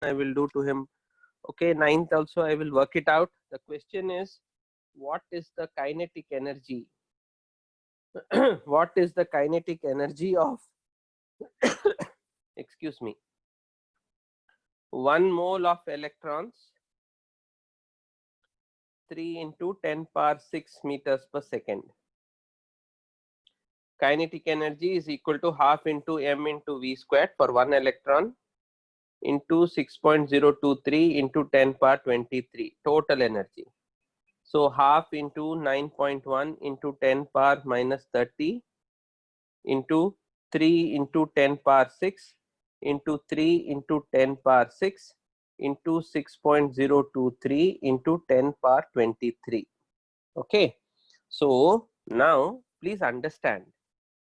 I will do to him. Okay, ninth also I will work it out. The question is, what is the kinetic energy? What is the kinetic energy of excuse me, 1 mole of electrons, 3 into 10 power 6 meters per second. Kinetic energy is equal to half into m into v squared for 1 electron into 6.023 into 10 power 23 total energy. So half into 9.1 into 10 power minus 30 into 3 into 10 power 6 into 3 into 10 power 6 into 6.023 into 10 power 23. Okay. So now please understand,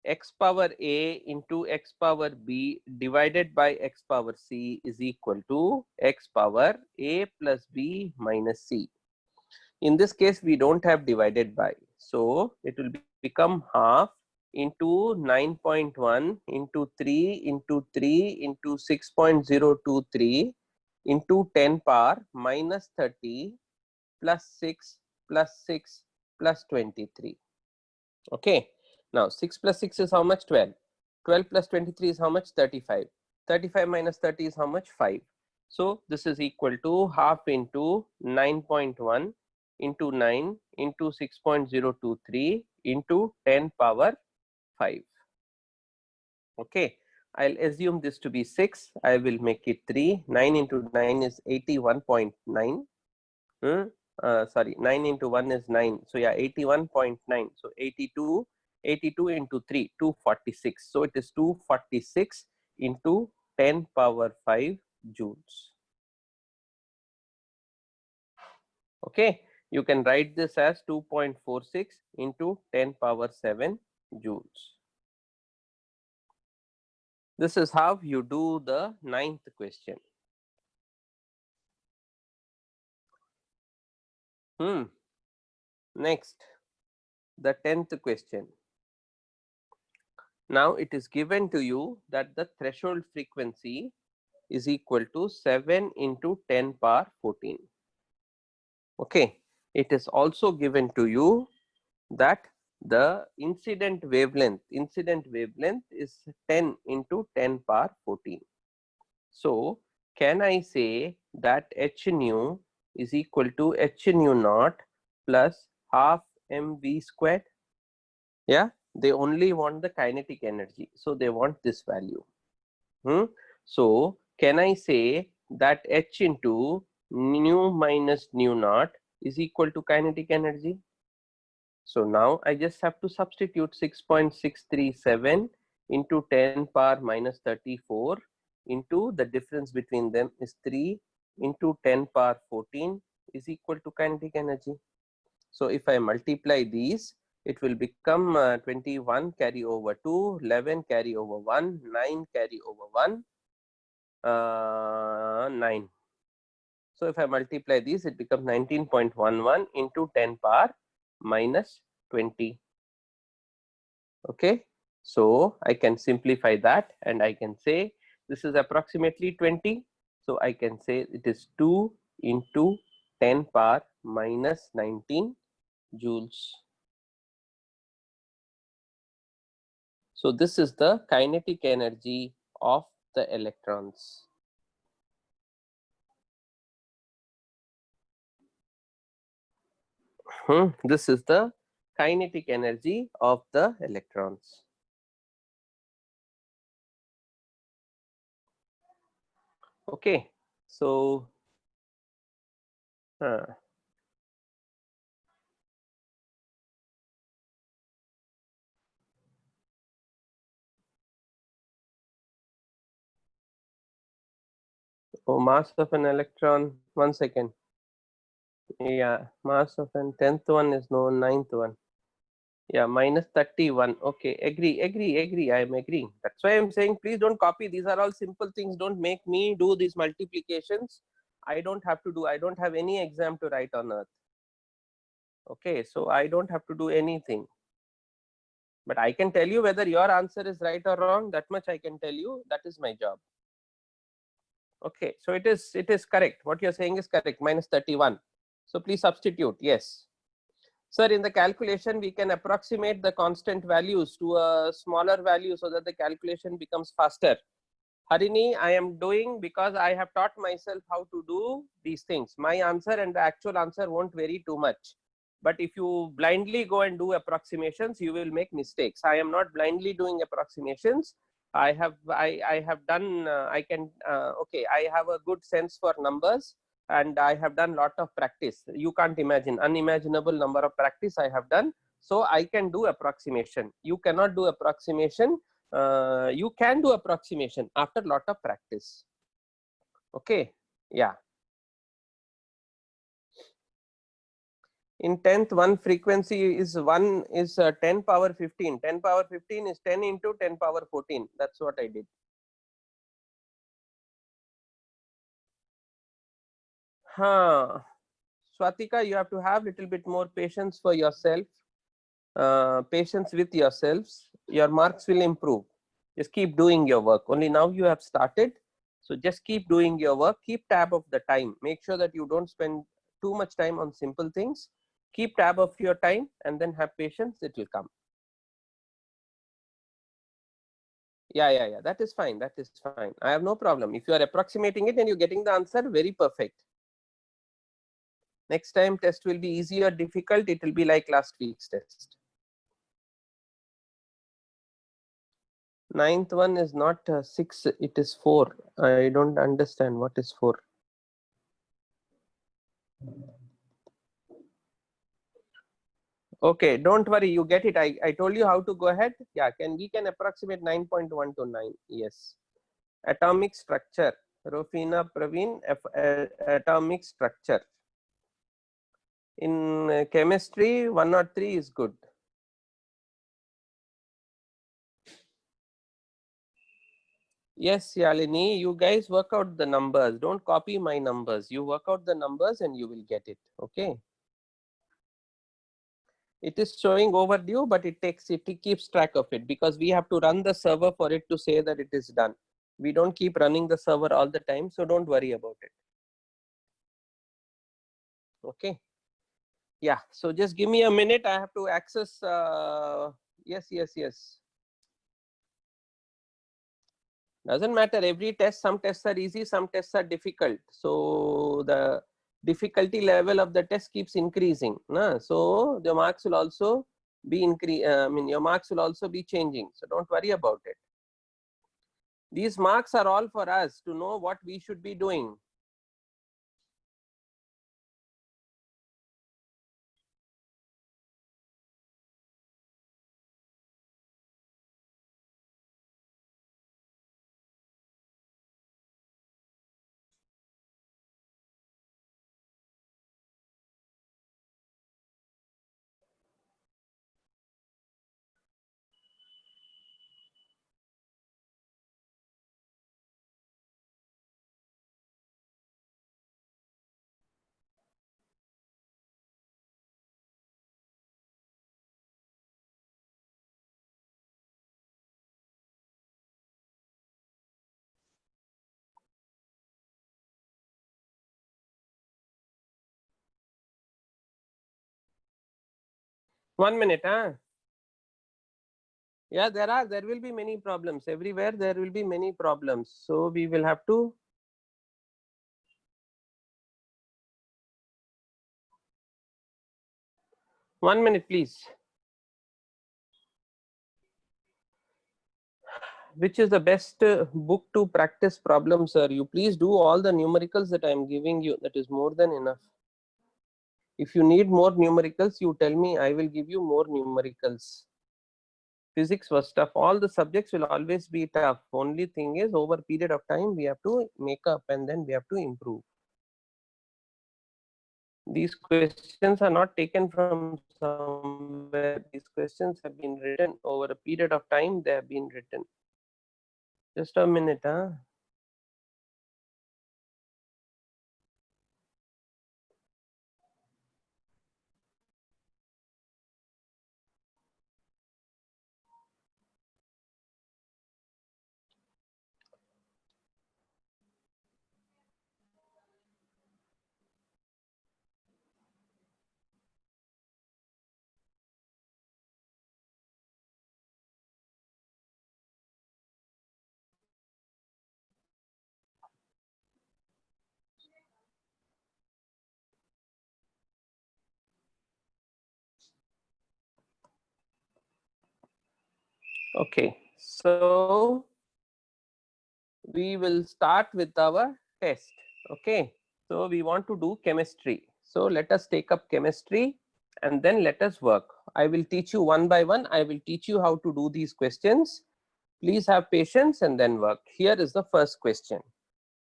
x power a into x power b divided by x power c is equal to x power a plus b minus c. In this case, we don't have divided by, so it will become half into 9.1 into 3 into 3 into 6.023 into 10 power minus 30 plus 6 plus 6 plus 23. Okay. Now 6 plus 6 is how much? 12. 12 plus 23 is how much? 35. 35 minus 30 is how much? 5. So this is equal to half into 9.1 into 9 into 6.023 into 10 power 5. Okay. I'll assume this to be 6. I will make it 3. 9 into 9 is 81.9. Sorry, 9 into 1 is 9. So yeah, 81.9. So 82 into 3, 246. So it is 246 into 10 power 5 joules. Okay, you can write this as 2.46 into 10 power 7 joules. This is how you do the 9th question. Next, the 10th question. Now it is given to you that the threshold frequency is equal to 7 into 10 power 14. Okay, it is also given to you that the incident wavelength is 10 into 10 power 14. So can I say that h nu is equal to h nu naught plus half mv squared? Yeah, they only want the kinetic energy, so they want this value. So can I say that h into nu minus nu naught is equal to kinetic energy? So now I just have to substitute 6.637 into 10 power minus 34 into the difference between them is 3 into 10 power 14 is equal to kinetic energy. So if I multiply these, it will become 21 carry over 2, 11 carry over 1, 9 carry over 1, 9. So if I multiply these, it becomes 19.11 into 10 power minus 20. Okay, so I can simplify that and I can say this is approximately 20. So I can say it is 2 into 10 power minus 19 joules. So this is the kinetic energy of the electrons. This is the kinetic energy of the electrons. Okay, so mass of an electron, 1 second. Yeah, mass of an 10th one is known, 9th one. Yeah, minus 31. Okay, agree. I am agreeing. That's why I'm saying please don't copy. These are all simple things. Don't make me do these multiplications. I don't have to do. I don't have any exam to write on earth. Okay, so I don't have to do anything. But I can tell you whether your answer is right or wrong. That much I can tell you. That is my job. Okay, so it is correct. What you're saying is correct, minus 31. So please substitute. Yes. Sir, in the calculation, we can approximate the constant values to a smaller value so that the calculation becomes faster. Harini, I am doing because I have taught myself how to do these things. My answer and the actual answer won't vary too much. But if you blindly go and do approximations, you will make mistakes. I am not blindly doing approximations. I have done, okay, I have a good sense for numbers and I have done lot of practice. You can't imagine, unimaginable number of practice I have done. So I can do approximation. You cannot do approximation. You can do approximation after lot of practice. Okay, yeah. In 10th, one frequency is 10 power 15. 10 power 15 is 10 into 10 power 14. That's what I did. Swatika, you have to have little bit more patience for yourself. Patience with yourselves. Your marks will improve. Just keep doing your work. Only now you have started. So just keep doing your work. Keep tab of the time. Make sure that you don't spend too much time on simple things. Keep tab of your time and then have patience. It will come. Yeah. That is fine. That is fine. I have no problem. If you are approximating it and you're getting the answer, very perfect. Next time test will be easy or difficult. It will be like last week's test. Ninth one is not 6, it is 4. I don't understand what is 4. Okay, don't worry, you get it. I told you how to go ahead. Yeah, we can approximate 9.1 to 9. Yes. Atomic structure. Rofina Praveen, atomic structure. In chemistry, 103 is good. Yes, Yalini, you guys work out the numbers. Don't copy my numbers. You work out the numbers and you will get it. Okay. It is showing overdue, but it keeps track of it because we have to run the server for it to say that it is done. We don't keep running the server all the time, so don't worry about it. Okay. Yeah. So just give me a minute. I have to access. Yes. Doesn't matter. Every test, some tests are easy, some tests are difficult. So the difficulty level of the test keeps increasing. So the marks will also be your marks will also be changing. So don't worry about it. These marks are all for us to know what we should be doing. One minute, huh? Yeah, there will be many problems everywhere. There will be many problems. So we will have to. One minute, please. Which is the best book to practice problems, sir? You please do all the numericals that I am giving you. That is more than enough. If you need more numericals, you tell me. I will give you more numericals. Physics was tough. All the subjects will always be tough. Only thing is, over a period of time, we have to make up and then we have to improve. These questions are not taken from somewhere. These questions have been written over a period of time. They have been written. Just a minute, huh? Okay, so we will start with our test. Okay, so we want to do chemistry. So let us take up chemistry and then let us work. I will teach you one by one. I will teach you how to do these questions. Please have patience and then work. Here is the first question.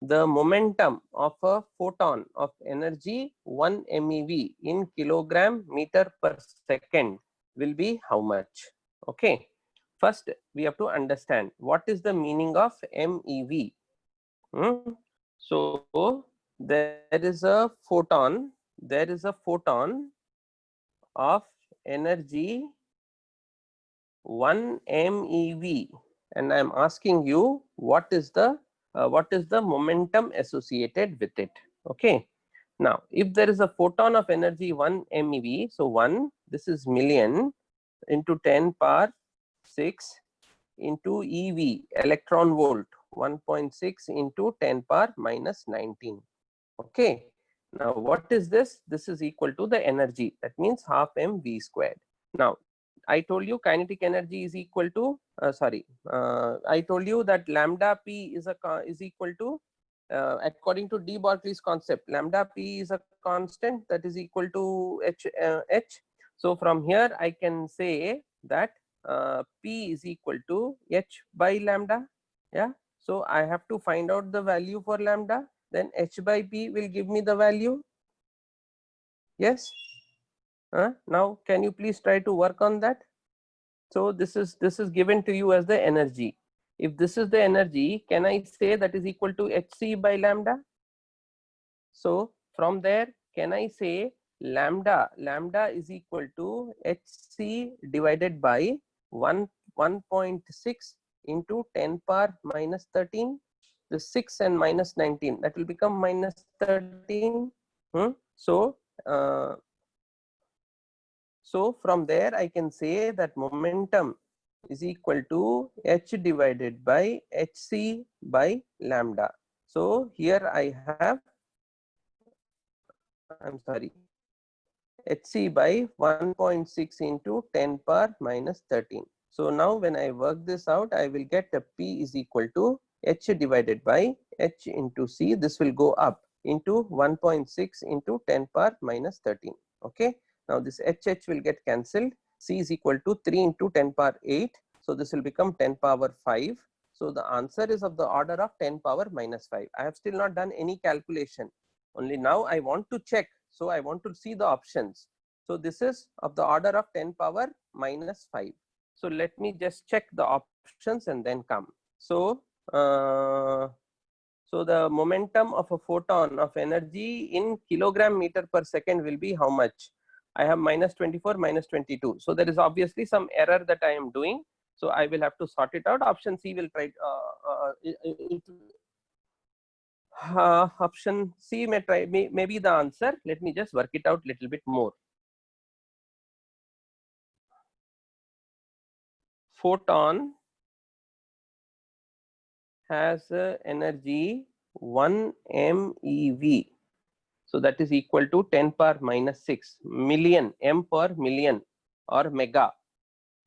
The momentum of a photon of energy 1 MeV in kilogram meter per second will be how much? Okay. First, we have to understand what is the meaning of MeV. So there is a photon. There is a photon of energy 1 MeV, and I am asking you what is the momentum associated with it. Okay. Now, if there is a photon of energy 1 MeV, so 1, this is million into 10 power 6 into EV, electron volt, 1.6 into 10 power minus 19. Okay. Now, what is this? This is equal to the energy. That means half mv squared. Now, I told you kinetic energy is equal to, I told you that lambda p is equal to, according to de Broglie's concept, lambda p is a constant that is equal to h. So from here I can say that p is equal to h by lambda. Yeah. So I have to find out the value for lambda. Then h by p will give me the value. Yes. Now can you please try to work on that? So this is given to you as the energy. If this is the energy, can I say that is equal to hc by lambda? So from there, can I say lambda is equal to hc divided by 1.6 into 10 power minus 13. The 6 and minus 19, that will become minus 13. So from there I can say that momentum is equal to h divided by hc by lambda. So here I have, I'm sorry, hc by 1.6 into 10 power minus 13. So now when I work this out, I will get a p is equal to h divided by h into c. This will go up into 1.6 into 10 power minus 13. Okay. Now this h will get cancelled. C is equal to 3 into 10 power 8. So this will become 10 power 5. So the answer is of the order of 10 power minus 5. I have still not done any calculation. Only now I want to check. So I want to see the options. So this is of the order of 10 power minus 5. So let me just check the options and then come. So so the momentum of a photon of energy in kilogram meter per second will be how much? I have minus 24, minus 22. So there is obviously some error that I am doing. So I will have to sort it out. Option C will try. Option C may be the answer. Let me just work it out a little bit more. Photon has energy 1 MeV. So that is equal to 10 power minus 6 million, m per million or mega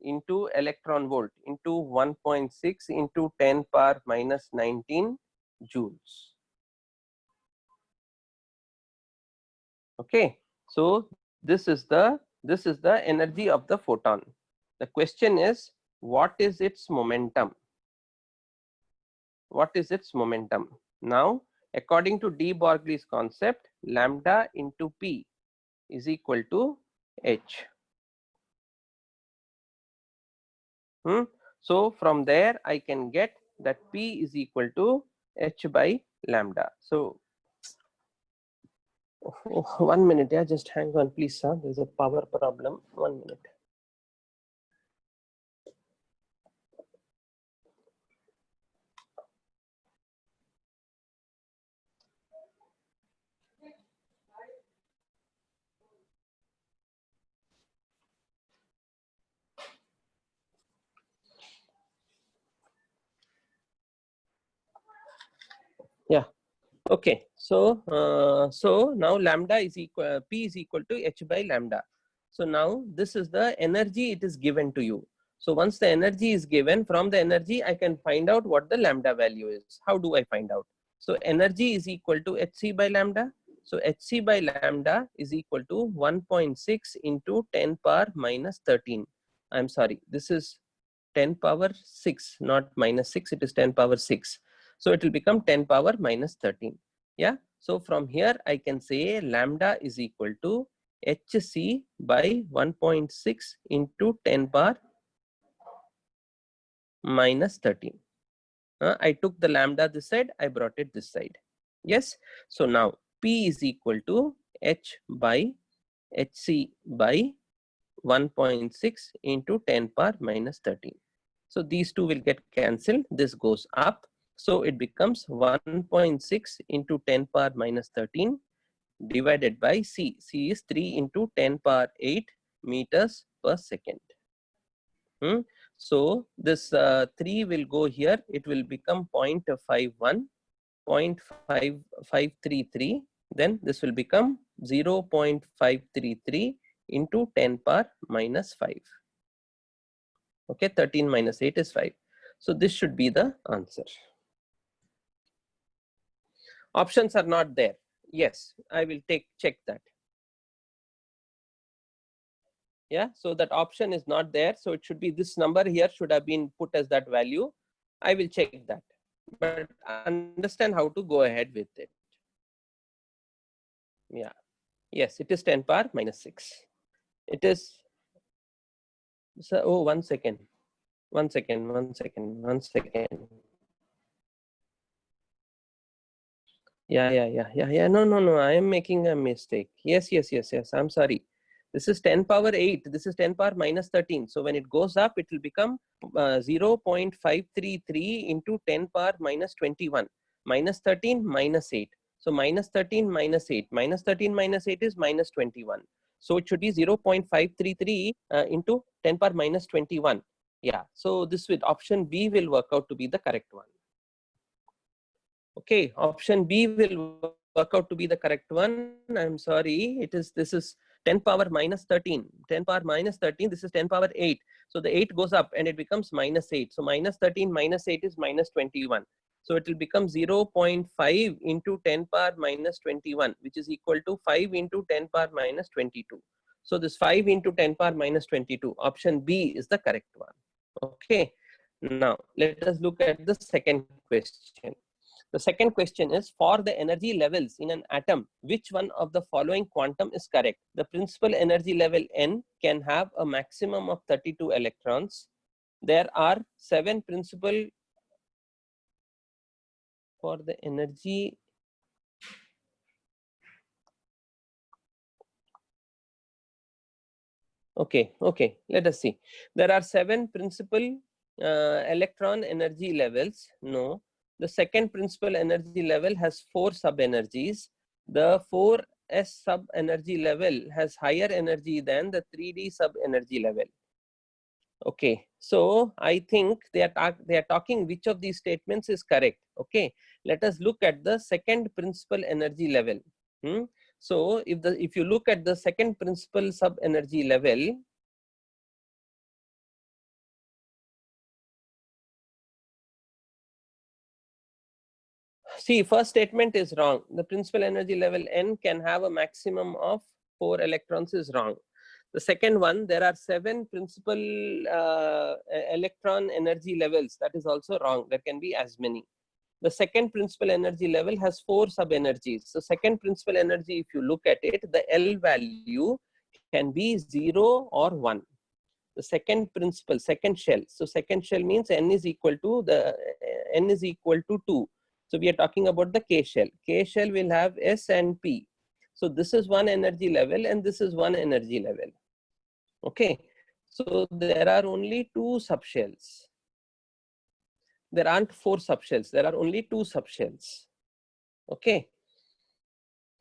into electron volt into 1.6 into 10 power minus 19 joules. Okay, so this is the energy of the photon. The question is, what is its momentum? What is its momentum? Now, according to de Broglie's concept, lambda into p is equal to h. So from there I can get that p is equal to h by lambda. So 1 minute, yeah, just hang on please, sir. There's a power problem. 1 minute. Yeah. Okay. So so now lambda is equal, p is equal to h by lambda. So now this is the energy it is given to you. So once the energy is given, from the energy I can find out what the lambda value is. How do I find out? So energy is equal to hc by lambda. So hc by lambda is equal to 1.6 into 10 power minus 13. I'm sorry, this is 10 power 6, not minus 6, it is 10 power 6. So it will become 10 power minus 13. Yeah. So from here I can say lambda is equal to hc by 1.6 into 10 power minus 13. I took the lambda this side, I brought it this side. Yes. So now P is equal to H by Hc by 1.6 into 10 power minus 13. So these two will get cancelled. This goes up. So it becomes 1.6 into 10 power minus 13 divided by C. C is 3 into 10 power 8 meters per second. So this 3 will go here. It will become 0.51, 0.5533. Then this will become 0.533 into 10 power minus 5. Okay, 13 minus 8 is 5. So this should be the answer. Options are not there. Yes, I will check that. Yeah, so that option is not there. So it should be this number here should have been put as that value. I will check that. But understand how to go ahead with it. Yeah. Yes, it is 10 power minus 6. It is. So, oh, 1 second. 1 second. 1 second. 1 second. Yeah. No. I am making a mistake. Yes. I'm sorry. This is 10 power 8. This is 10 power minus 13. So when it goes up, it will become 0.533 into 10 power minus 21. Minus 13 minus 8. So minus 13 minus 8. Minus 13 minus 8 is minus 21. So it should be 0.533 into 10 power minus 21. Yeah. So this with option B will work out to be the correct one. Okay, option B will work out to be the correct one. I'm sorry, this is 10 power minus 13. 10 power minus 13, this is 10 power 8. So the 8 goes up and it becomes minus 8. So minus 13 minus 8 is minus 21. So it will become 0.5 into 10 power minus 21, which is equal to 5 into 10 power minus 22. So this 5 into 10 power minus 22, option B is the correct one. Okay, now let us look at the second question. The second question is, for the energy levels in an atom, which one of the following quantum is correct? The principal energy level N can have a maximum of 32 electrons. There are 7 principal for the energy. Okay, let us see. There are 7 principal electron energy levels. No. The second principal energy level has 4 sub-energies. The 4s sub-energy level has higher energy than the 3d sub-energy level. Okay, so I think they are talking which of these statements is correct. Okay, let us look at the second principal energy level. So if you look at the second principal sub-energy level, see, first statement is wrong. The principal energy level N can have a maximum of 4 electrons is wrong. The second one, there are 7 principal electron energy levels. That is also wrong. There can be as many. The second principal energy level has 4 sub-energies. So second principal energy, if you look at it, the L value can be 0 or 1. The second principal, second shell. So second shell means N is equal to 2. So we are talking about the K shell. K shell will have S and P. So this is one energy level and this is one energy level. Okay. So there are only 2 subshells. There aren't 4 subshells. There are only 2 subshells. Okay.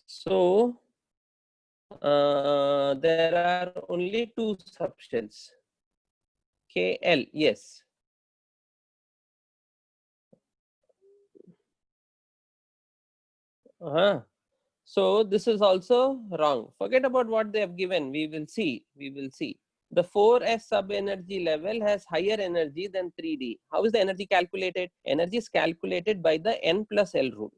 So there are only 2 subshells. KL, yes. So this is also wrong. Forget about what they have given. We will see. the 4s sub energy level has higher energy than 3d. How is the energy calculated? Energy is calculated by the n plus L rule.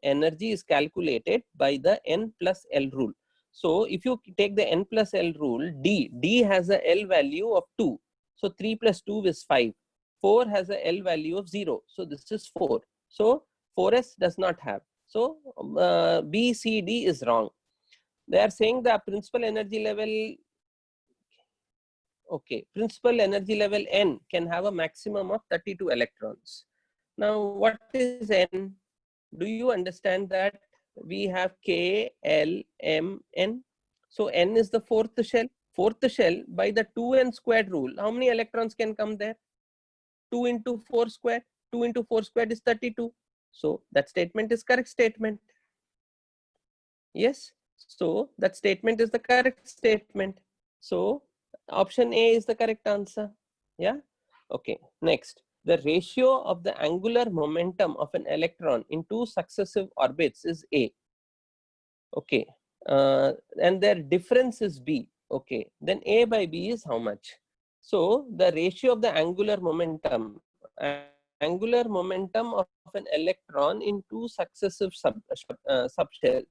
Energy is calculated by the n plus L rule. So if you take the n plus L rule, D has a L value of 2. So 3 plus 2 is 5. 4 has a L value of 0. So this is 4. So 4s does not have. So B, C, D is wrong. They are saying the principal energy level, okay, principal energy level N can have a maximum of 32 electrons. Now what is N? Do you understand that we have K, L, M, N? So N is the fourth shell. Fourth shell, by the 2n squared rule, how many electrons can come there? 2 into 4 squared. 2 into 4 squared is 32. So that statement is correct statement. Yes. So that statement is the correct statement. So option A is the correct answer. Yeah. Okay. Next, the ratio of the angular momentum of an electron in two successive orbits is A. Okay. And their difference is B. Okay. Then A by B is how much? So the ratio of the angular momentum of an electron in two successive subshells.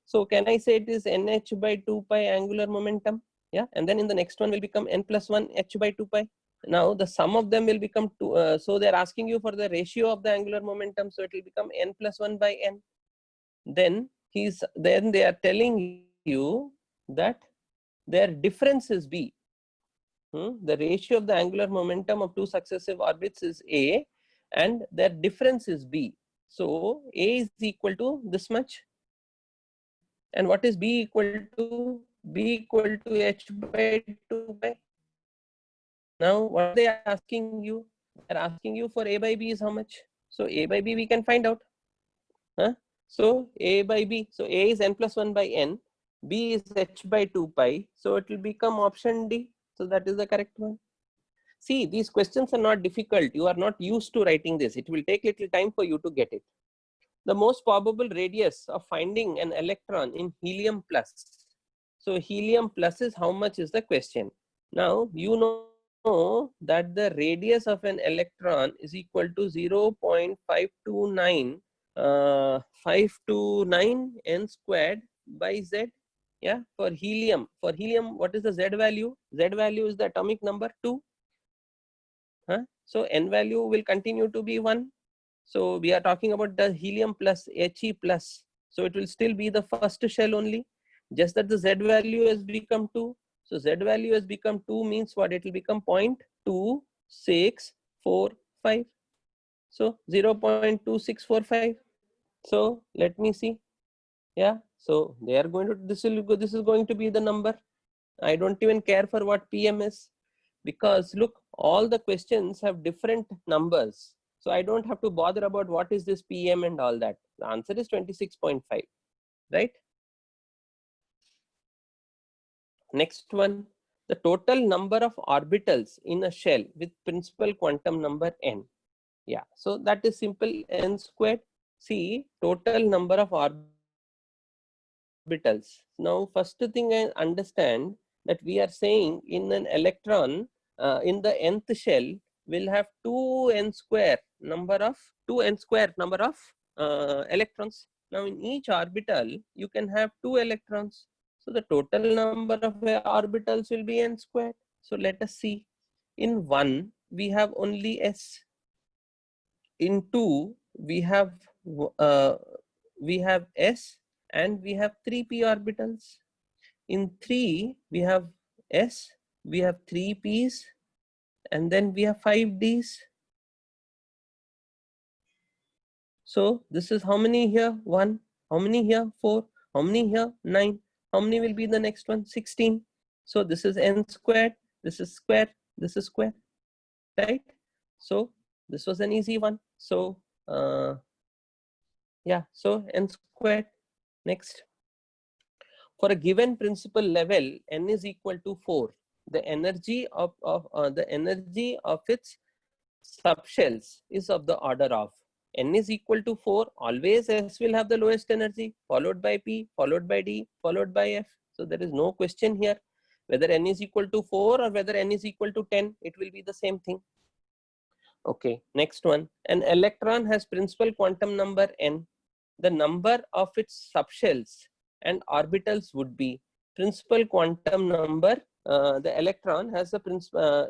So can I say it is NH by 2 pi angular momentum? Yeah. And then in the next one will become N plus 1 H by 2 pi. Now the sum of them will become 2. So they're asking you for the ratio of the angular momentum. So it will become N plus 1 by N. Then they are telling you that their difference is B. The ratio of the angular momentum of two successive orbits is A and their difference is B. So A is equal to this much. And what is B equal to? B equal to H by 2 pi. Now what are they asking you? They're asking you for A by B is how much? So A by B we can find out. So A by B. So A is N plus 1 by N. B is H by 2 pi. So it will become option D. So that is the correct one. See, these questions are not difficult. You are not used to writing this. It will take little time for you to get it. The most probable radius of finding an electron in helium plus. So helium plus is how much is the question. Now you know that the radius of an electron is equal to 0.529 529 n squared by Z. Yeah, for helium. For helium, what is the Z value? Z value is the atomic number 2. So n value will continue to be 1. So we are talking about the helium plus He plus. So it will still be the first shell only. Just that the Z value has become 2. So Z value has become 2 means what? It will become 0.2645. So 0.2645. So let me see. Yeah. So they are going to, this is going to be the number. I don't even care for what PM is, because look, all the questions have different numbers. So I don't have to bother about what is this PM and all that. The answer is 26.5, right? Next one, the total number of orbitals in a shell with principal quantum number n. Yeah, so that is simple, n squared. See, total number of orbitals. Now, first thing I understand that we are saying in an electron, in the nth shell, will have 2n square number of electrons. Now in each orbital you can have 2 electrons. So the total number of orbitals will be n squared. So let us see. In 1 we have only s. In 2 we have s and we have 3 p orbitals. In 3 we have s, we have 3 p's, and then we have 5 Ds. So this is how many here? 1. How many here? 4. How many here? 9. How many will be the next one? 16. So this is n squared. This is square. This is square. Right? So this was an easy one. So yeah. So n squared. Next. For a given principal level, n is equal to 4. The energy of its subshells is of the order of n is equal to 4. Always s will have the lowest energy, followed by p, followed by d, followed by f. So there is no question here. Whether n is equal to 4 or whether n is equal to 10, it will be the same thing. Okay, next one. An electron has principal quantum number n. The number of its subshells and orbitals would be principal quantum number. The electron has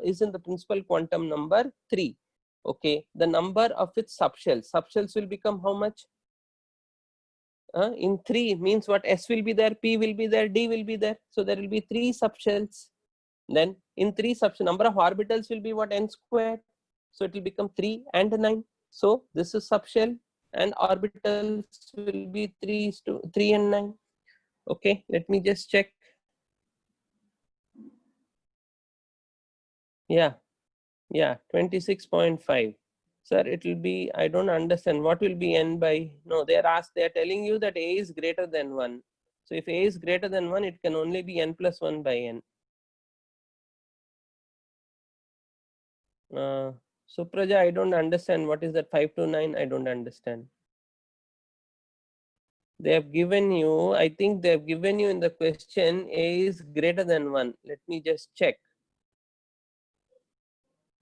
is in the principal quantum number 3. Okay, the number of its subshells. Subshells will become how much? In 3 means what? S will be there, P will be there, D will be there. So there will be 3 subshells. Then in 3 subshells, number of orbitals will be what? N squared. So it will become 3 and 9. So this is subshell and orbitals will be 3 and 9. Okay, let me just check. Yeah, 26.5. Sir, it will be, I don't understand what will be n by, no, they are telling you that a is greater than 1. So if a is greater than 1, it can only be n plus 1 by n. Supraja, I don't understand. What is that 5 to 9? I don't understand. They have given you, I think they have given you in the question a is greater than 1. Let me just check.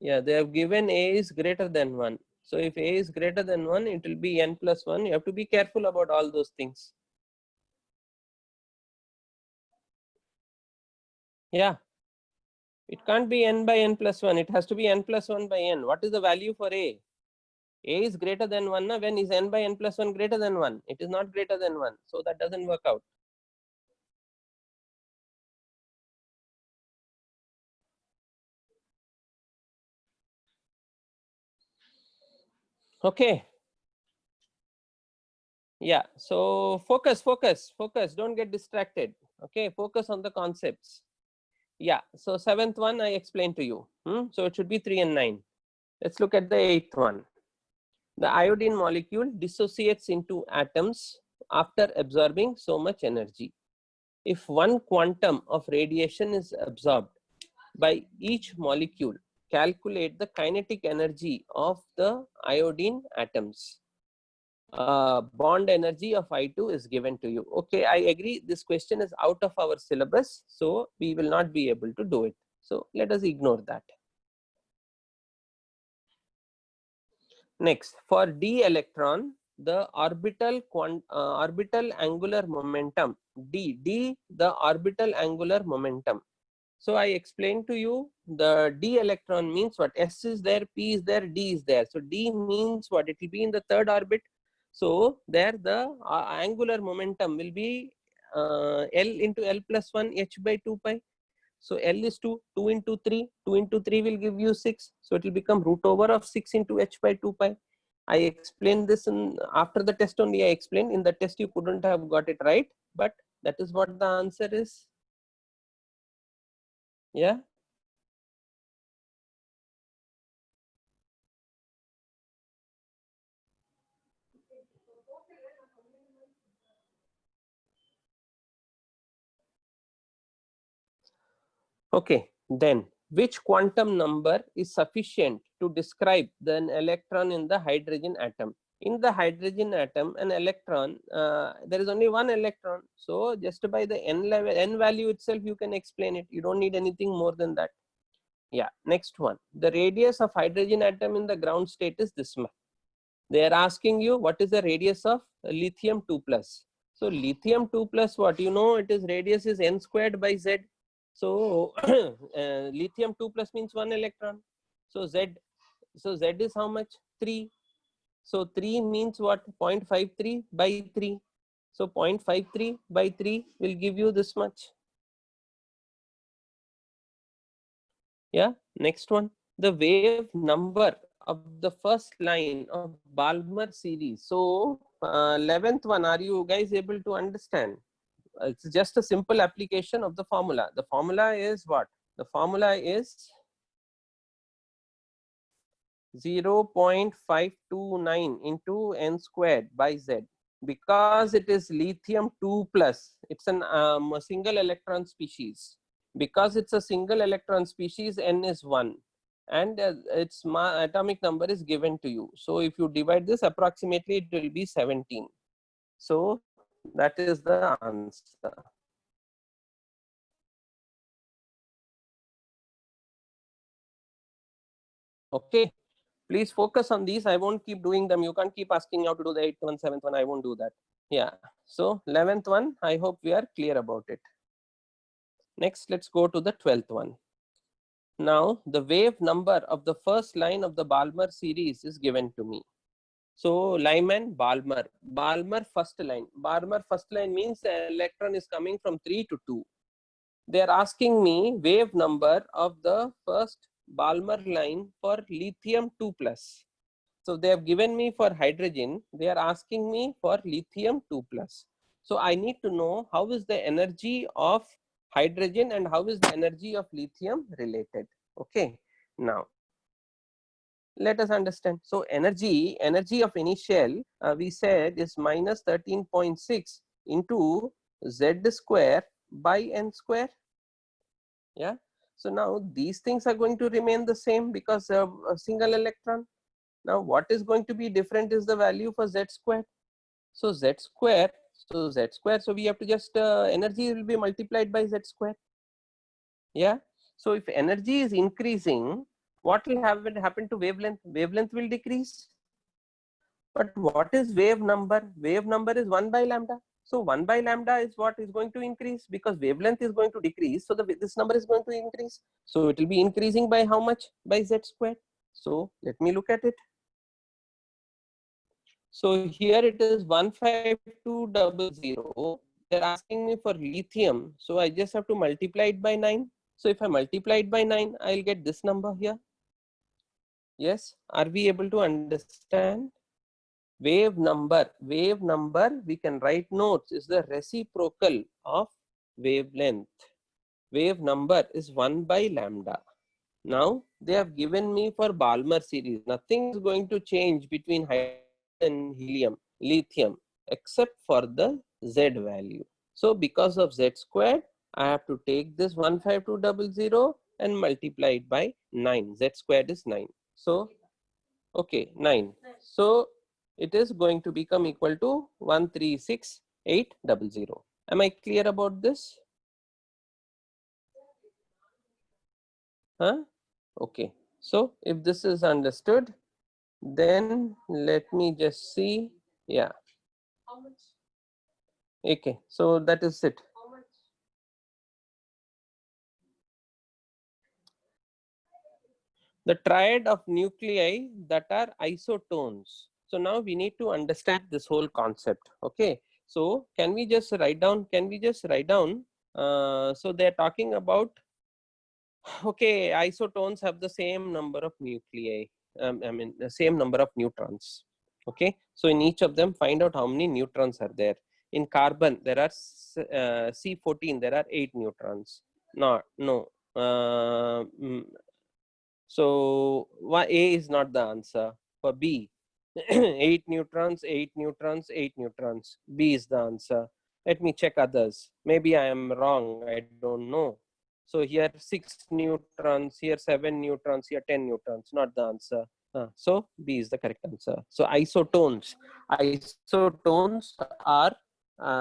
Yeah, they have given a is greater than 1. So if a is greater than 1, it will be n plus 1. You have to be careful about all those things. Yeah, it can't be n by n plus 1. It has to be n plus 1 by n. What is the value for a? A is greater than 1. Na? When is n by n plus 1 greater than 1? It is not greater than 1. So that doesn't work out. Okay. Yeah, so focus, don't get distracted. Okay, focus on the concepts. Yeah, so 7th one I explained to you. So it should be 3 and 9. Let's look at the 8th one. The iodine molecule dissociates into atoms after absorbing so much energy. If one quantum of radiation is absorbed by each molecule, calculate the kinetic energy of the iodine atoms. Bond energy of I2 is given to you. Okay, I agree this question is out of our syllabus, so we will not be able to do it. So let us ignore that. Next, for d electron, the orbital angular momentum, d the orbital angular momentum. So I explained to you the d electron means what? S is there, P is there, D is there. So d means what? It will be in the third orbit. So there the angular momentum will be L into L plus 1 h by 2 pi. So L is 2, 2 into 3, 2 into 3 will give you 6. So it will become root over of 6 into h by 2 pi. I explained this after the test only. I explained in the test you couldn't have got it right, but that is what the answer is. Yeah. Okay, then which quantum number is sufficient to describe an electron in the hydrogen atom? In the hydrogen atom, an electron, there is only one electron. So just by the n value itself, you can explain it. You don't need anything more than that. Yeah, next one. The radius of hydrogen atom in the ground state is this much. They are asking you what is the radius of lithium 2 plus. So lithium 2 plus, what you know, it is radius is n squared by z. So lithium 2 plus means 1 electron. So z is how much? 3. So 3 means what? 0.53 by 3. So 0.53 by 3 will give you this much. Yeah, next one. The wave number of the first line of Balmer series. So 11th one, are you guys able to understand? It's just a simple application of the formula. The formula is what? The formula is 0.529 into n squared by z. Because it is lithium 2 plus, it's a single electron species. Because it's a single electron species, n is 1. And its atomic number is given to you. So if you divide this, approximately it will be 17. So that is the answer. Okay, please focus on these. I won't keep doing them. You can't keep asking how to do the 8th one, 7th one. I won't do that. Yeah, so 11th one, I hope we are clear about it. Next, let's go to the 12th one. Now, the wave number of the first line of the Balmer series is given to me. So, Lyman, Balmer. Balmer first line. Balmer first line means the electron is coming from 3 to 2. They are asking me wave number of the first Balmer line for lithium 2 plus. So they have given me for hydrogen, they are asking me for lithium 2 plus. So I need to know how is the energy of hydrogen and how is the energy of lithium related. Okay, now let us understand. So energy of initial we said is minus 13.6 into z square by n square. Yeah. So now these things are going to remain the same because of a single electron. Now what is going to be different is the value for z square. So z square, so we have to just energy will be multiplied by z square. Yeah. So if energy is increasing, what will happen to wavelength? Wavelength will decrease. But what is wave number? Wave number is 1 by lambda. So 1 by lambda is what is going to increase because wavelength is going to decrease. So this number is going to increase. So it will be increasing by how much? By z square. So let me look at it. So here it is 15200. They're asking me for lithium. So I just have to multiply it by 9. So if I multiply it by 9, I'll get this number here. Yes. Are we able to understand? Wave number, we can write notes, is the reciprocal of wavelength. Wave number is 1 by lambda. Now they have given me for Balmer series. Nothing is going to change between hydrogen and helium, lithium, except for the Z value. So because of Z squared, I have to take this 15200 and multiply it by 9. Z squared is 9. So, okay, 9. So it is going to become equal to 136800. Am I clear about this? Huh? Okay. So if this is understood, then let me just see. Yeah. Okay. So that is it. The triad of nuclei that are isotones. So now we need to understand this whole concept. Okay. So can we just write down? So they're talking about, okay, isotones have the same number of nuclei. I mean, the same number of neutrons. Okay. So in each of them, find out how many neutrons are there. In carbon, there are C14. There are 8 neutrons. No. So A is not the answer. For B, 8 neutrons, 8 neutrons, 8 neutrons. B is the answer. Let me check others. Maybe I am wrong. I don't know. So here 6 neutrons, here 7 neutrons, here 10 neutrons. Not the answer. So B is the correct answer. So isotones. Isotones are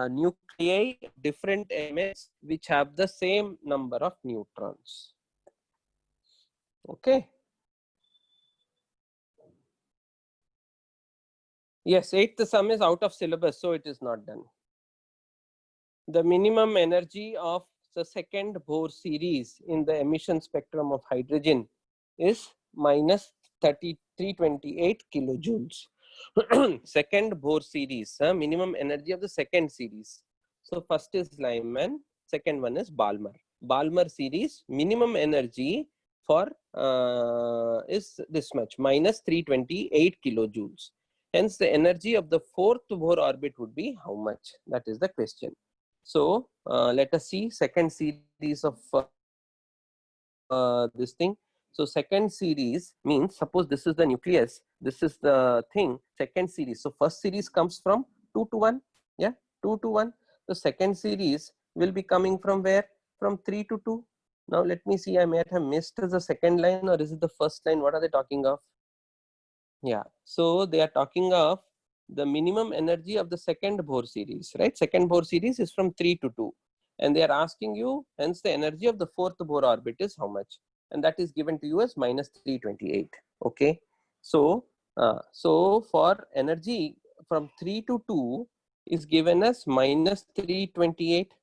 nuclei, different elements which have the same number of neutrons. Okay. Yes, 8th sum is out of syllabus, so it is not done. The minimum energy of the second Bohr series in the emission spectrum of hydrogen is minus 3328 kilojoules. Second Bohr series, minimum energy of the second series. So first is Lyman, second one is Balmer. Balmer series minimum energy for is this much, minus 328 kilojoules. Hence the energy of the fourth Bohr orbit would be how much? That is the question. So let us see second series of this thing. So second series means, suppose this is the nucleus, this is the thing, second series. So first series comes from 2 to 1. Yeah, 2 to 1. The second series will be coming from where? From 3 to 2. Now let me see, I might have missed the second line, or is it the first line? What are they talking of? Yeah, so they are talking of the minimum energy of the second Bohr series, right? Second Bohr series is from 3 to 2. And they are asking you, hence the energy of the fourth Bohr orbit is how much? And that is given to you as minus 328. Okay, so so for energy from 3 to 2 is given as minus 328.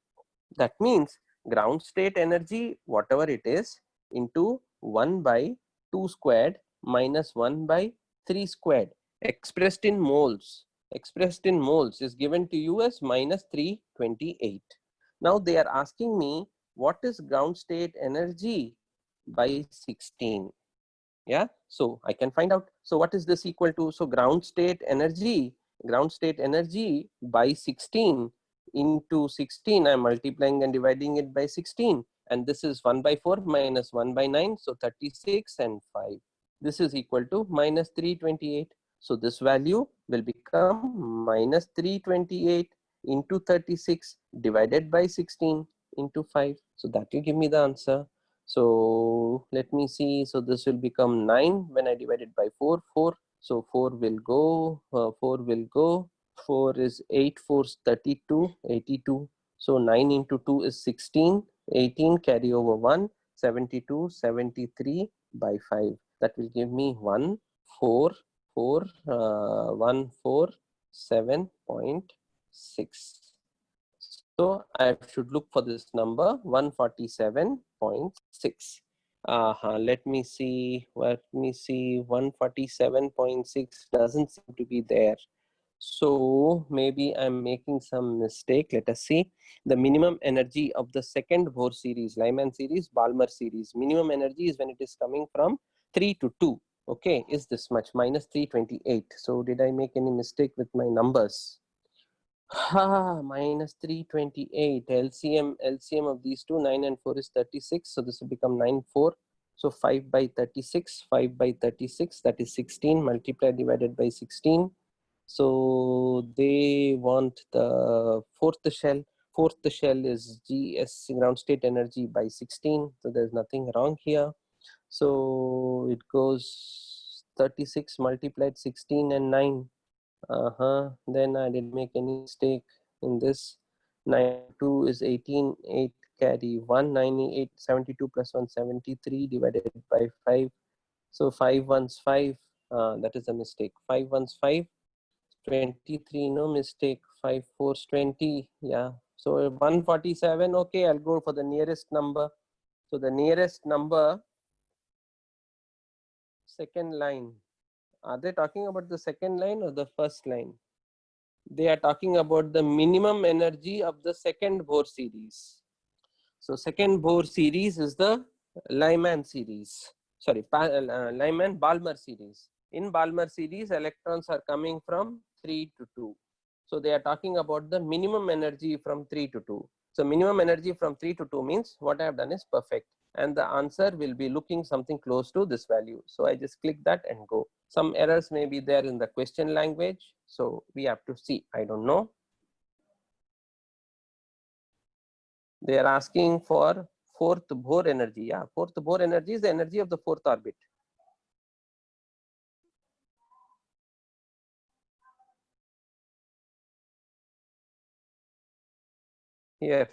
That means ground state energy, whatever it is, into 1 by 2 squared minus 1 by 3 squared, expressed in moles. Expressed in moles is given to you as minus 328. Now they are asking me what is ground state energy by 16. Yeah, so I can find out. So what is this equal to? So ground state energy by 16 into 16, I'm multiplying and dividing it by 16, and this is 1 by 4 minus 1 by 9, so 36 and 5. This is equal to minus 328. So this value will become minus 328 into 36 divided by 16 into 5. So that will give me the answer. So let me see. So this will become 9 when I divide it by 4. 4. So 4 will go. 4 will go. 4 is 8. 4 is 32. 82. So 9 into 2 is 16. 18 carry over 1. 72. 73 by 5. That will give me 1 4 4 147.6. So I should look for this number 147.6. Let me see. 147.6 doesn't seem to be there. So maybe I'm making some mistake. Let us see. The minimum energy of the second Bohr series, Lyman series, Balmer series. Minimum energy is when it is coming from 3 to 2. Okay, is this much, minus 328. So did I make any mistake with my numbers? Minus 328. LCM of these two, 9 and 4 is 36. So this will become 9, 4. So 5 by 36, 5 by 36, that is 16, multiplied divided by 16. So they want the fourth shell. Fourth shell is GS, ground state energy, by 16. So there's nothing wrong here. So it goes 36 multiplied 16 and 9. Then I didn't make any mistake in this. 92 is 18, 8 carry 1, 98, 72 plus 1, 73 divided by 5. So 5 ones 5, that is a mistake. 5 ones 5, 23, no mistake. 5 fours 20, yeah. So 147, okay, I'll go for the nearest number. So the nearest number, second line. Are they talking about the second line or the first line? They are talking about the minimum energy of the second Bohr series. So second Bohr series is the Lyman series. Sorry, Lyman-Balmer series. In Balmer series, electrons are coming from 3 to 2. So they are talking about the minimum energy from 3 to 2. So minimum energy from 3 to 2 means what I have done is perfect. And the answer will be looking something close to this value. So I just click that and go. Some errors may be there in the question language. So we have to see. I don't know. They are asking for fourth Bohr energy. Yeah, fourth Bohr energy is the energy of the fourth orbit. Here.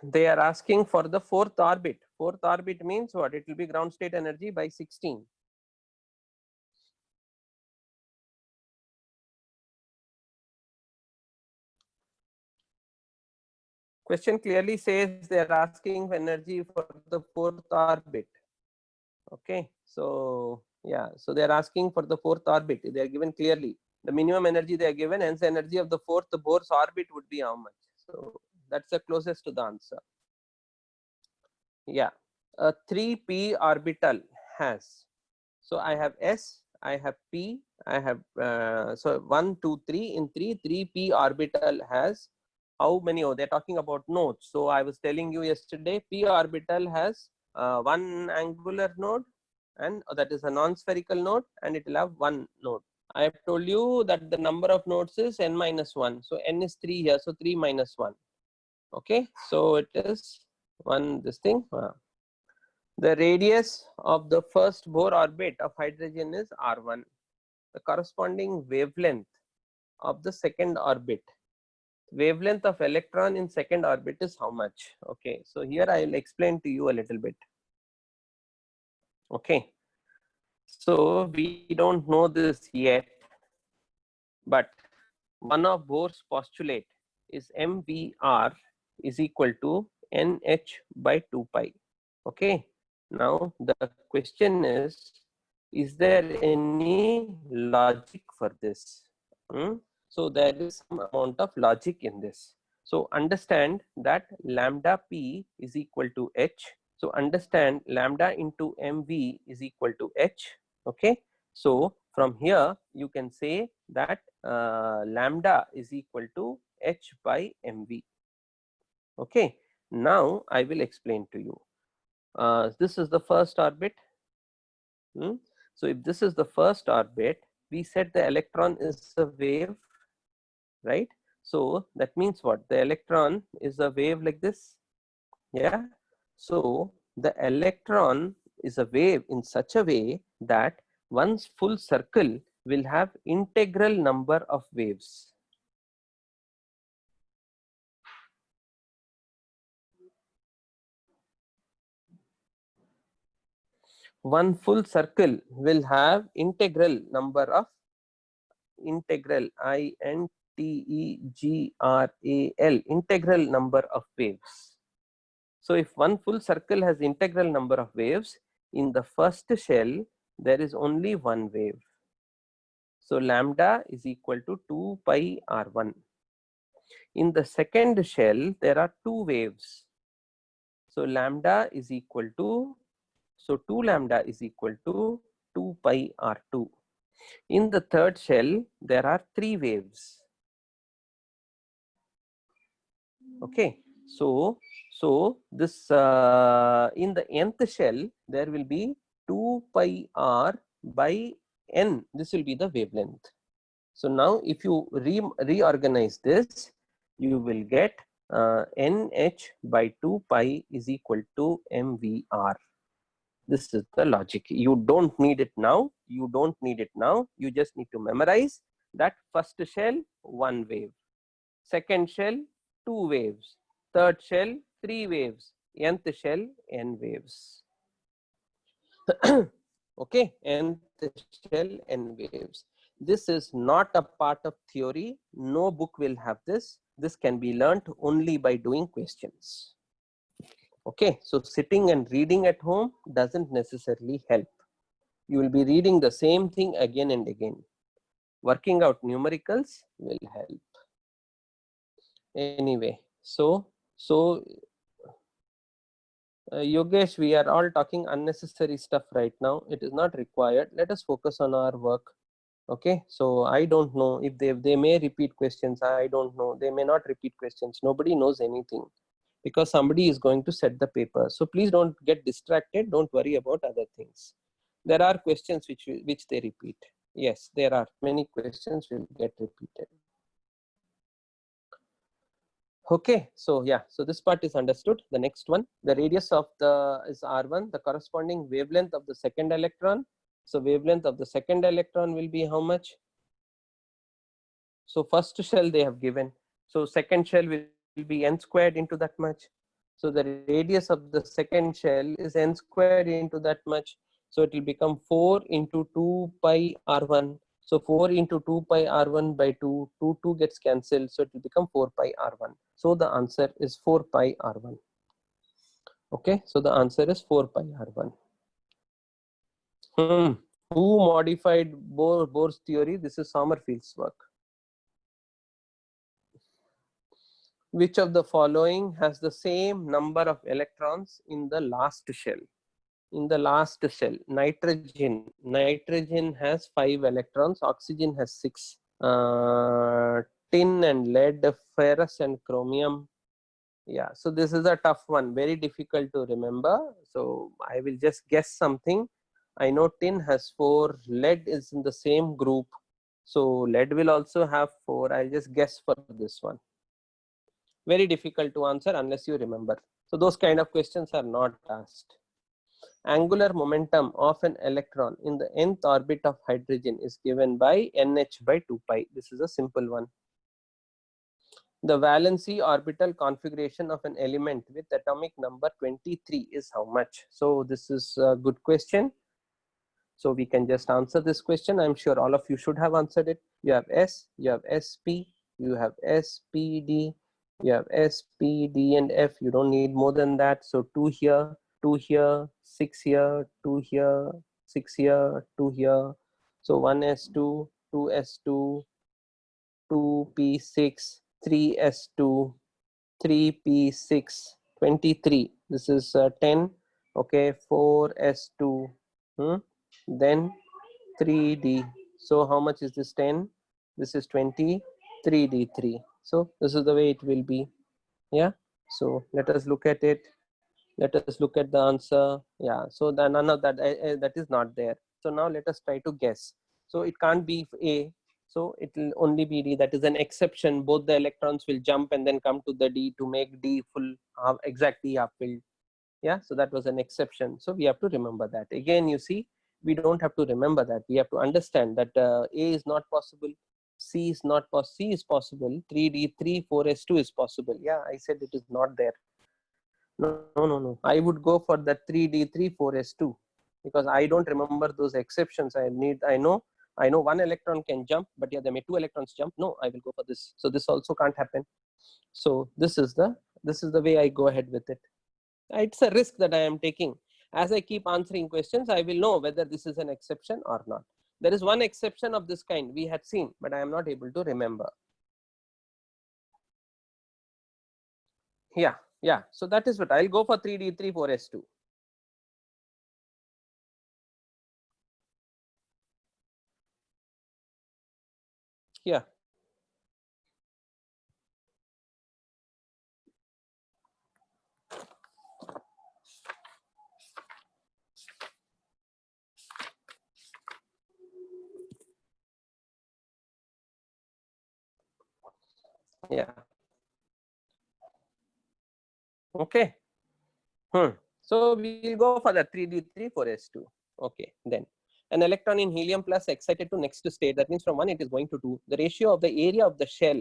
They are asking for the fourth orbit. Fourth orbit means what? It will be ground state energy by 16. Question clearly says they are asking for energy for the fourth orbit. Okay, so yeah, so they are asking for the fourth orbit. They are given clearly the minimum energy they are given, hence the energy of the fourth Bohr's orbit would be how much? So that's the closest to the answer. Yeah, a 3p orbital has. So I have S, I have P, I have so 1, 2, 3. In 3p orbital has how many? Oh, they're talking about nodes. So I was telling you yesterday, p orbital has one angular node, and that is a non-spherical node, and it will have one node. I have told you that the number of nodes is n minus 1. So n is 3 here, so 3 minus 1. Okay, so it is 1 this thing. The radius of the first Bohr orbit of hydrogen is r1. The corresponding wavelength of the second orbit. Wavelength of electron in second orbit is how much? Okay, so here I will explain to you a little bit. Okay, so we don't know this yet, but one of Bohr's postulate is MVR is equal to NH by 2 pi. Okay, now the question is there any logic for this? So there is some amount of logic in this. So understand that lambda P is equal to H. So understand lambda into MV is equal to H. Okay, so from here you can say that lambda is equal to H by MV. Okay, now I will explain to you. This is the first orbit. So if this is the first orbit, we said the electron is a wave, right? So that means what? The electron is a wave like this. Yeah. So the electron is a wave in such a way that one's full circle will have integral number of waves. One full circle will have integral number of integral integral number of waves. So if one full circle has integral number of waves, in the first shell there is only one wave. So lambda is equal to 2 pi r1. In the second shell there are two waves. So lambda is equal to, so 2 lambda is equal to 2 pi r2. In the third shell there are three waves. Okay, so this in the nth shell there will be 2 pi r by n. This will be the wavelength. So now if you reorganize this, you will get nh by 2 pi is equal to mvr. This is the logic. You don't need it now. You don't need it now. You just need to memorize that first shell, one wave. Second shell, two waves. Third shell, three waves. Nth shell, n waves. Okay, nth shell, n waves. This is not a part of theory. No book will have this. This can be learnt only by doing questions. Okay, so sitting and reading at home doesn't necessarily help. You will be reading the same thing again and again. Working out numericals will help. Anyway, so Yogesh, we are all talking unnecessary stuff right now. It is not required. Let us focus on our work. Okay, so I don't know if they may repeat questions. I don't know. They may not repeat questions. Nobody knows anything because somebody is going to set the paper. So please don't get distracted. Don't worry about other things. There are questions which they repeat. Yes, there are many questions will get repeated. Okay, so yeah, so this part is understood. The next one, the radius of the is r1, the corresponding wavelength of the second electron. So wavelength of the second electron will be how much? So first shell they have given. So second shell will be n squared into that much. So the radius of the second shell is n squared into that much. So it will become 4 into 2 pi r1. So 4 into 2 pi r1 by 2, 2 gets cancelled. So it will become 4 pi r1. So the answer is 4 pi r1. Okay, so the answer is 4 pi r1. Who modified Bohr's theory? This is Sommerfield's work. Which of the following has the same number of electrons in the last shell? In the last shell, nitrogen has 5 electrons, oxygen has 6. Tin and lead, ferrous and chromium. Yeah, so this is a tough one, very difficult to remember. So I will just guess something. I know tin has 4, lead is in the same group. So lead will also have 4. I'll just guess for this one. Very difficult to answer unless you remember. So those kind of questions are not asked. Angular momentum of an electron in the nth orbit of hydrogen is given by nh by 2 pi. This is a simple one. The valency orbital configuration of an element with atomic number 23 is how much? So this is a good question. So we can just answer this question. I'm sure all of you should have answered it. You have S, you have SP, you have SPD, you have SP, D, and F. You don't need more than that. So 2 here, 2 here, 6 here, 2 here, 6 here, 2 here. So 1s2, 2s2, 2p6, 3s2, 3p6, 23. This is 10. Okay, 4s2. Then 3d. So how much is this? 10. This is 20. 3d3. So this is the way it will be. Yeah. So let us look at it. Let us look at the answer. Yeah. So the none of that that is not there. So now let us try to guess. So it can't be A. So it will only be D. That is an exception. Both the electrons will jump and then come to the D to make D full, exactly half filled. Yeah. So that was an exception. So we have to remember that. Again, you see, we don't have to remember that. We have to understand that A is not possible. C is not possible. C is possible. 3D3, 4s2 is possible. Yeah, I said it is not there. No. I would go for the 3D3, 4s2 because I don't remember those exceptions. I know one electron can jump, but yeah, there may two electrons jump. No, I will go for this. So this also can't happen. So this is the way I go ahead with it. It's a risk that I am taking. As I keep answering questions, I will know whether this is an exception or not. There is one exception of this kind we had seen, but I am not able to remember. Yeah. So that is what I'll go for 3D3, 4s2. Yeah. Yeah. Okay. So we'll go for the 3D3, 4s2. Okay. Then an electron in helium plus excited to next state. That means from 1 it is going to 2. The ratio of the area of the shell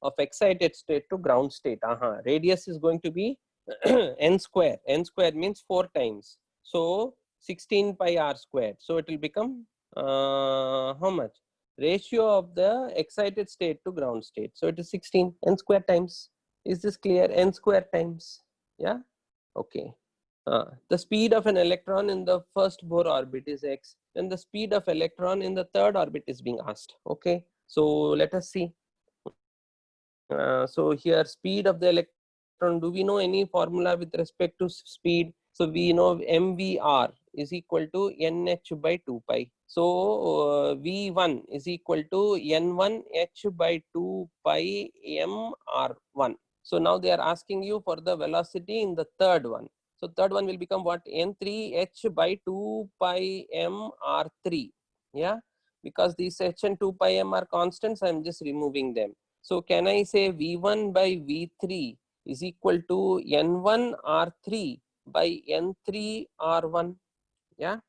of excited state to ground state. Radius is going to be n square. N square means 4 times. So 16 pi r squared. So it will become how much? Ratio of the excited state to ground state. So it is 16 n square times. Is this clear? N square times. Yeah. Okay. The speed of an electron in the first Bohr orbit is x, and the speed of electron in the third orbit is being asked. Okay. So let us see. So here speed of the electron, do we know any formula with respect to speed? So we know mvr is equal to nh by 2 pi. So v1 is equal to n1h by 2 pi mr1. So now they are asking you for the velocity in the third one. So third one will become what? n3h by 2 pi mr3. Yeah, because these h and 2 pi m are constants, I am just removing them. So can I say V1 by V3 is equal to N1 R3 by N3 R1? Yeah.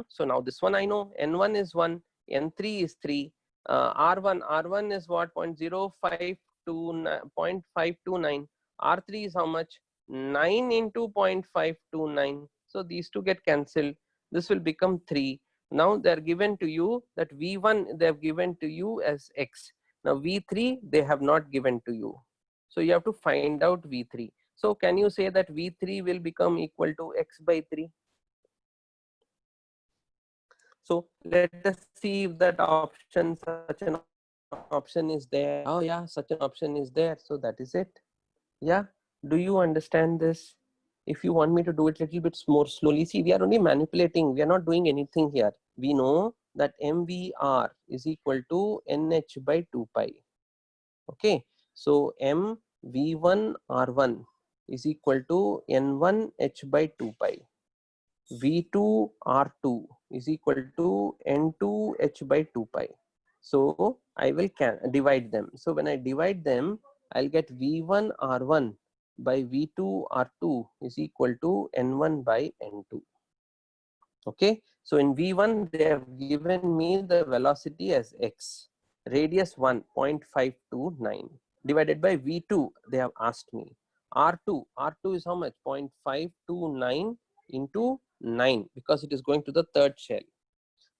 So now this one I know. N1 is 1, N3 is 3, R1 is what? 0.529, R3 is how much? 9 into 0.529. So these two get cancelled. This will become 3. Now they are given to you that V1 they have given to you as X. Now V3 they have not given to you. So you have to find out V3. So can you say that V3 will become equal to X by 3? So let us see if that option, such an option is there. Oh yeah, such an option is there. So that is it. Yeah. Do you understand this? If you want me to do it a little bit more slowly, see, we are only manipulating. We are not doing anything here. We know that MVR is equal to NH by 2 pi. Okay. So MV1R1 is equal to N1H by 2 pi. V2 R2 is equal to N2H by 2 pi. So I will divide them. So when I divide them, I'll get V1 R1 by V2 R2 is equal to N1 by N2. Okay. So in V1, they have given me the velocity as X, radius 1, 0.529 divided by V2, they have asked me. R2 is how much? 0.529 into 9 because it is going to the third shell.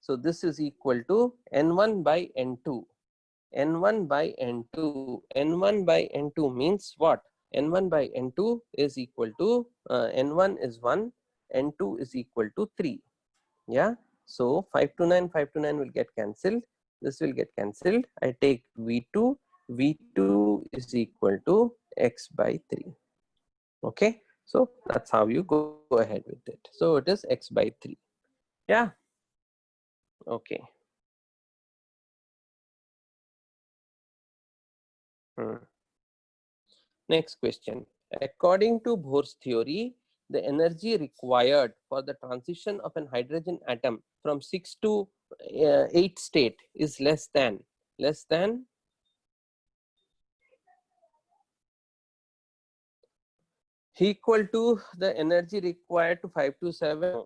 So this is equal to N1 by N2. N1 by N2. N1 by N2 means what? N1 by N2 is equal to N1 is 1, N2 is equal to 3. Yeah. So 5 to 9, 5 to 9 will get cancelled. This will get cancelled. I take V2. V2 is equal to X by 3. Okay. So that's how you go ahead with it. So it is X by 3. Yeah. Okay. Next question. According to Bohr's theory, the energy required for the transition of an hydrogen atom from 6 to 8 state is less than equal to the energy required to 5 to 7.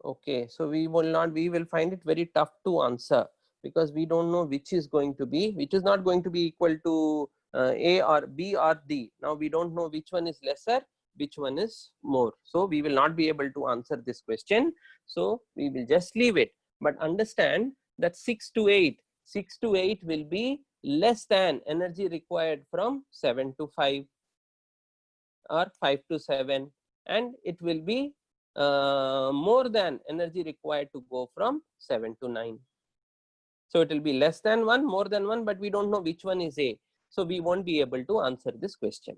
Okay, so we will find it very tough to answer because we don't know which is not going to be equal to A or B or D. Now we don't know which one is lesser, which one is more. So we will not be able to answer this question. So we will just leave it. But understand that 6 to 8 will be less than energy required from 7 to 5 or 5 to 7, and it will be more than energy required to go from 7 to 9. So it will be less than 1, more than 1, but we don't know which one is A. So we won't be able to answer this question.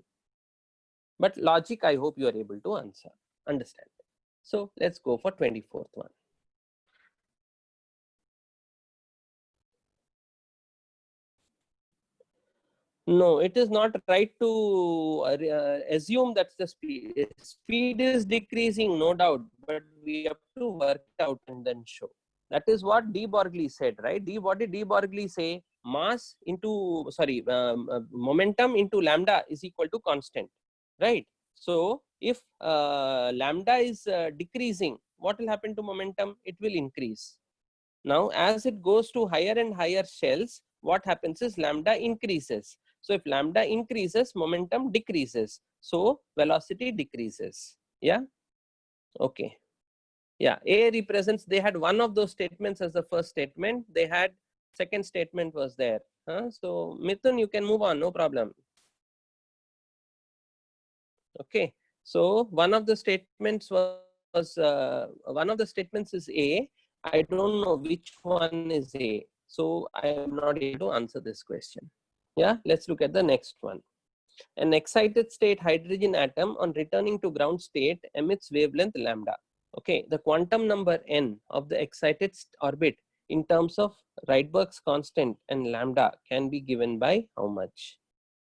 But logic, I hope you are able to understand. So let's go for 24th one. No, it is not right to assume that's the speed. Speed is decreasing, no doubt, but we have to work it out and then show. That is what de Broglie said, right? What did de Broglie say? Mass into, momentum into lambda is equal to constant, right? So if lambda is decreasing, what will happen to momentum? It will increase. Now, as it goes to higher and higher shells, what happens is lambda increases. So if lambda increases, momentum decreases. So velocity decreases. Yeah. Okay. Yeah. A represents, they had one of those statements as the first statement. They had second statement was there. So Mithun, you can move on. No problem. Okay. So one of the statements was one of the statements is A. I don't know which one is A. So I am not able to answer this question. Yeah, let's look at the next one. An excited state hydrogen atom on returning to ground state emits wavelength lambda. Okay, the quantum number n of the excited orbit in terms of Rydberg's constant and lambda can be given by how much?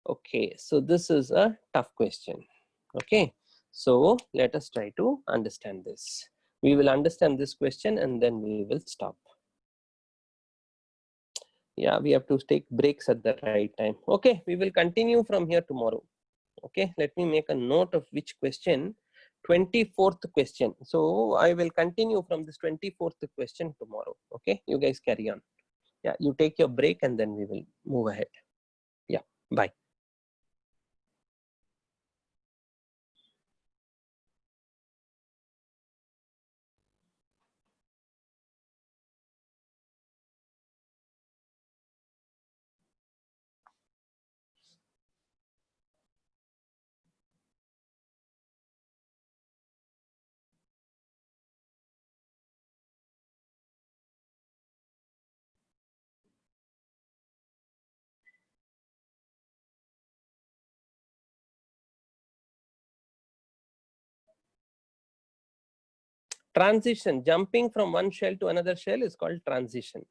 Okay, so this is a tough question. Okay, so let us try to understand this. We will understand this question and then we will stop. Yeah, we have to take breaks at the right time. Okay, we will continue from here tomorrow. Okay, let me make a note of which question. 24th question. So I will continue from this 24th question tomorrow. Okay, you guys carry on. Yeah, you take your break and then we will move ahead. Yeah, bye. Transition, jumping from one shell to another shell is called transition.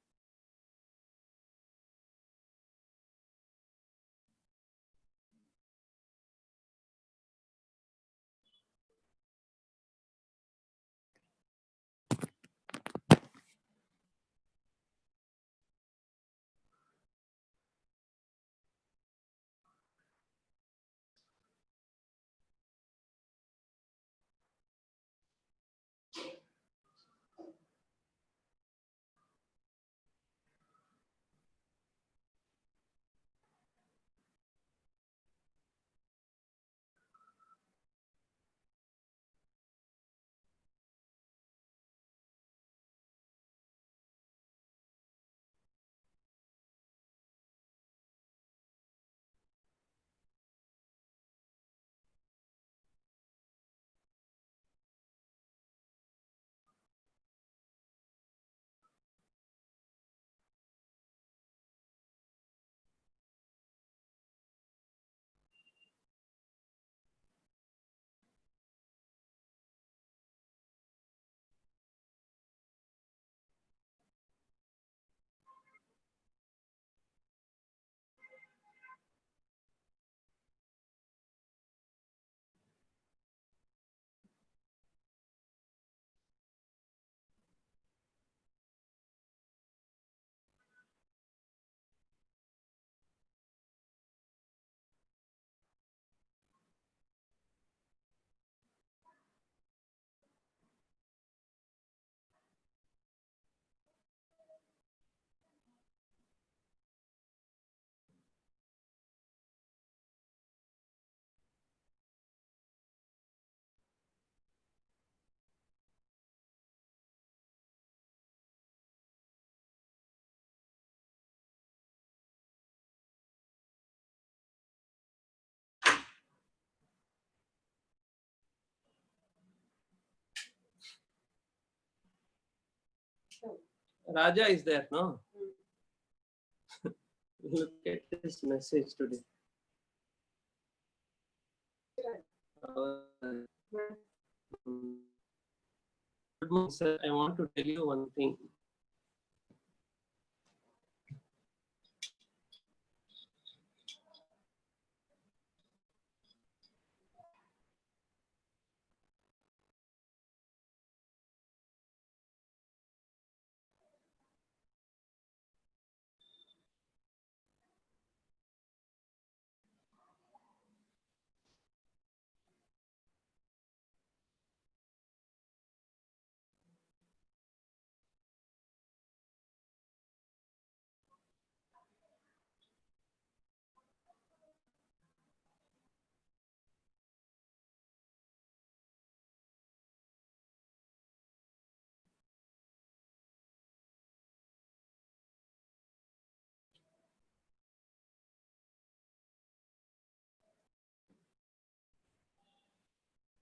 Raja is there, no? Look at this message today. Good morning, sir. I want to tell you one thing.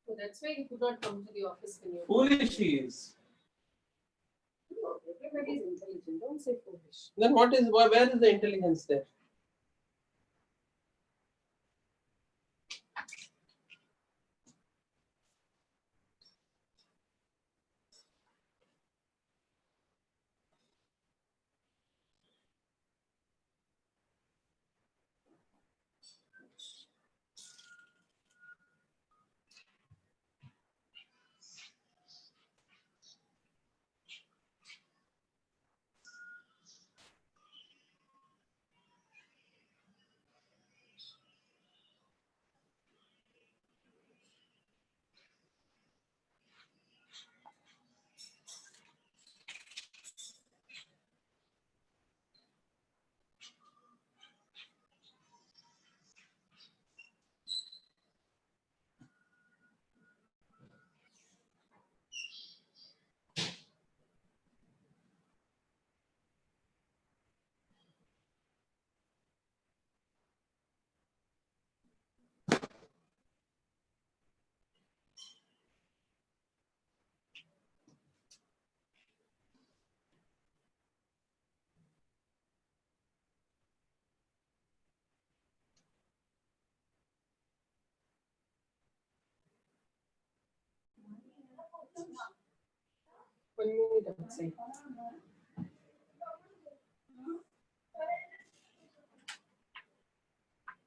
So that's why you could not come to the office when you. Foolish she is. No, everybody is intelligent. Don't say foolish. Then what is, where is the intelligence there? One minute, I would say.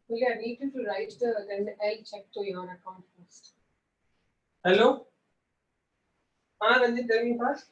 Well, I need you to write then I'll check to your account first. Hello? Ranjit, tell me first.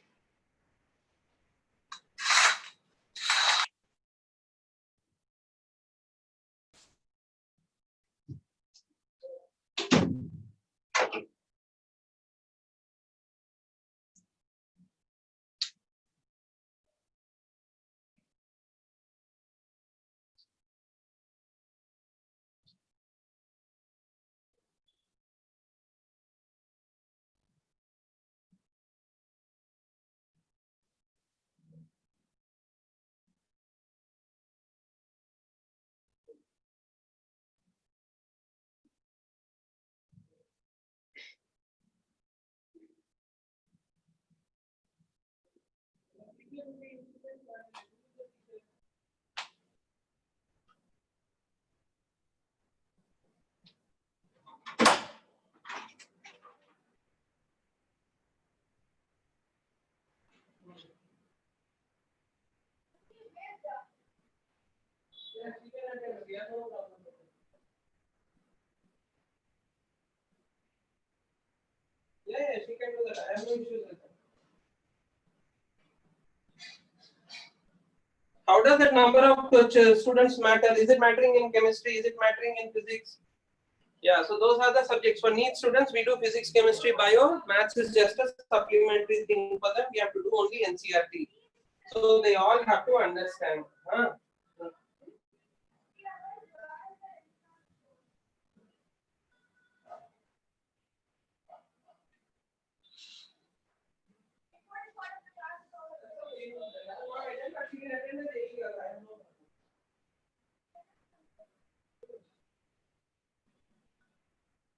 Yeah, she can do that. I have no issues with that. How does that number of students matter? Is it mattering in chemistry? Is it mattering in physics? Yeah, so those are the subjects. For NEET students, we do physics, chemistry, bio. Maths is just a supplementary thing for them. We have to do only NCERT. So they all have to understand. Huh?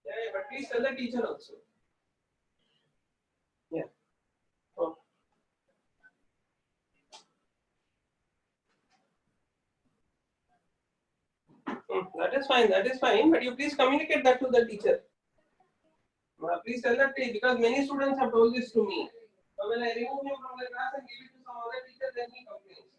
Yeah, but please tell the teacher also. Yeah. Oh. That is fine. That is fine. But you please communicate that to the teacher. Please tell that because many students have told this to me. But when I remove him from the class and give it to some other teacher, then he complains.